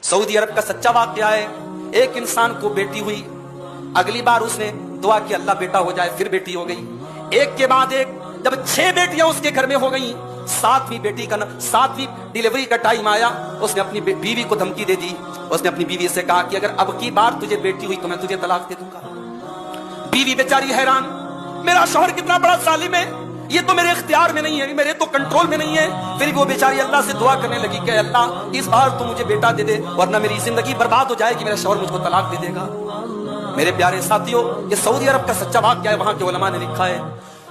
Saudi अरब का सच्चा वाकया है। एक इंसान को बेटी हुई, अगली बार उसने दुआ की अल्लाह बेटा हो जाए, फिर बेटी हो गई। एक के बाद एक, जब 6 बेटियां उसके घर में हो गई, 7वीं डिलीवरी का टाइम आया, उसने अपनी बीवी को धमकी दे दी। उसने अपनी बीवी से कहा कि अगर अब की बार तुझे बेटी हुई तो मैं तुझे तलाक दे दूंगा। बीवी बेचारी हैरान, मेरा शौहर कितना बड़ा जालिम है, ये तो मेरे इख्तियार में नहीं है, मेरे तो कंट्रोल में नहीं है। फिर वो बेचारी अल्लाह से दुआ करने लगी कि अल्लाह इस बार तू मुझे बेटा दे दे, वरना मेरी जिंदगी बर्बाद हो जाएगी, मेरा शौहर मुझको तलाक दे देगा। मेरे प्यारे साथियों, ये सऊदी अरब का सच्चा वाकया है। वहां के उलमा ने लिखा है,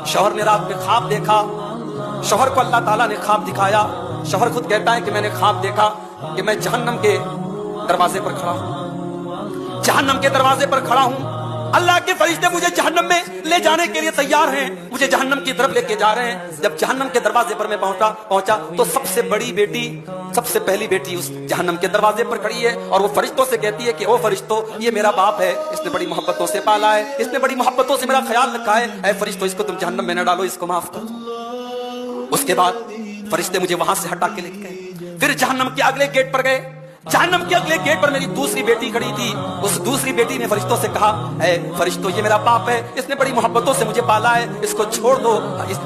शौहर ने रात में ख्वाब देखा, शौहर को अल्लाह ताला ने ख्वाब दिखाया। शौहर खुद कहता है कि मैंने ख्वाब देखा कि मैं जहन्नम के दरवाजे पर खड़ा हूं, जहन्नम के दरवाजे पर खड़ा हूं। अल्लाह के फरिश्ते मुझे जहन्नम में ले जाने के लिए तैयार हैं, मुझे जहन्नम की तरफ लेके जा रहे हैं। जब जहन्नम के दरवाजे पर मैं पहुंचा तो सबसे बड़ी बेटी, सबसे पहली बेटी उस जहन्नम के दरवाजे पर खड़ी है और वो फरिश्तों से कहती है कि ओ फरिश्तों, ये मेरा बाप है, इसने बड़ी मोहब्बतों से पाला है, इसने बड़ी मोहब्बतों से मेरा ख्याल रखा है। ऐ फरिश्तों, इसको तुम जहन्नम में न डालो, इसको माफ कर दो। उसके बाद फरिश्ते मुझे वहां से हटा के लेके गए। फिर जहन्नम के अगले गेट पर गए। जहन्नम के अगले गेट पर मेरी दूसरी बेटी खड़ी थी। उस दूसरी बेटी ने फरिश्तों से कहा, ऐ फरिश्तों, ये मेरा बाप है, इसने बड़ी मोहब्बतों से मुझे पाला है, इसको छोड़ दो,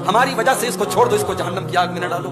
हमारी वजह से इसको छोड़ दो, इसको जहन्नम की आग में न डालो।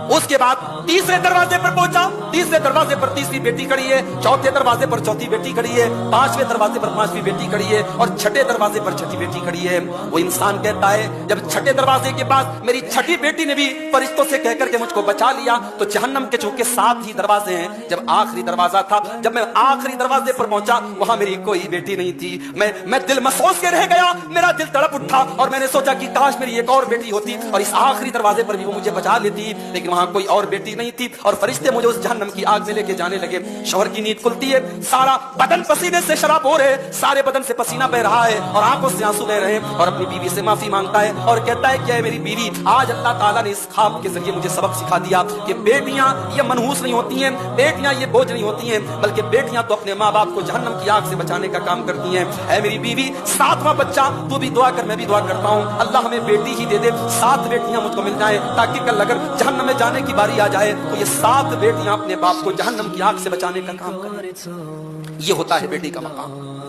उसके बाद तीसरे दरवाजे पर पहुंचा। तीसरे दरवाजे पर तीसरी बेटी खड़ी है, चौथे दरवाजे पर चौथी बेटी खड़ी है, 5वें दरवाजे पर 5वीं बेटी खड़ी है और 6ठे दरवाजे पर 6ठी बेटी खड़ी है। वो इंसान कहता है, जब 6ठे दरवाजे के पास मेरी 6ठी बेटी ने भी फरिश्तों से कहकर के मुझको बचा लिया, तो जहन्नम के चूंकि 7 ही दरवाजे हैं, जब आखिरी दरवाजा था, जब मैं आखिरी दरवाजे पर पहुंचा, वहां मेरी कोई बेटी नहीं थी। मैं दिल महसूस के रह गया, मेरा दिल तड़प उठा और मैंने सोचा कि काश मेरी एक और बेटी होती और इस आखिरी दरवाजे पर भी वो मुझे बचा लेती, लेकिन वहां कोई और बेटी नहीं थी। और फरिश्ते मुझे उस जहन्नम की आग में लेके जाने लगे। शौहर की नींद खुलती है, सारा बदन पसीने से शराब हो रहे, सारे बदन से पसीना बह रहा है और आंखों से आंसू बह रहे हैं और अपनी बीवी से माफी मांगता है और कहता है, क्या है मेरी बीवी, आज अल्लाह ताला ने इस ख्वाब के जरिए मुझे सबक सिखा दिया कि बेटियां ये मनहूस नहीं होती हैं, बेटियां ये बोझ नहीं होती हैं, बल्कि बेटियां तो अपने माँ बाप को जहन्नम की आग से बचाने का काम करती हैं। ऐ मेरी बीवी, 7वां बच्चा तू भी दुआ कर, मैं भी दुआ करता हूँ, अल्लाह हमें बेटी ही दे दे, 7 बेटियां मुझको मिल जाए, ताकि कल अगर जहन्नम में जाने की बारी आ जाए तो ये 7 बेटियां अपने बाप को जहन्नम की आग से बचाने का काम करें। ये होता है बेटी का मकाम।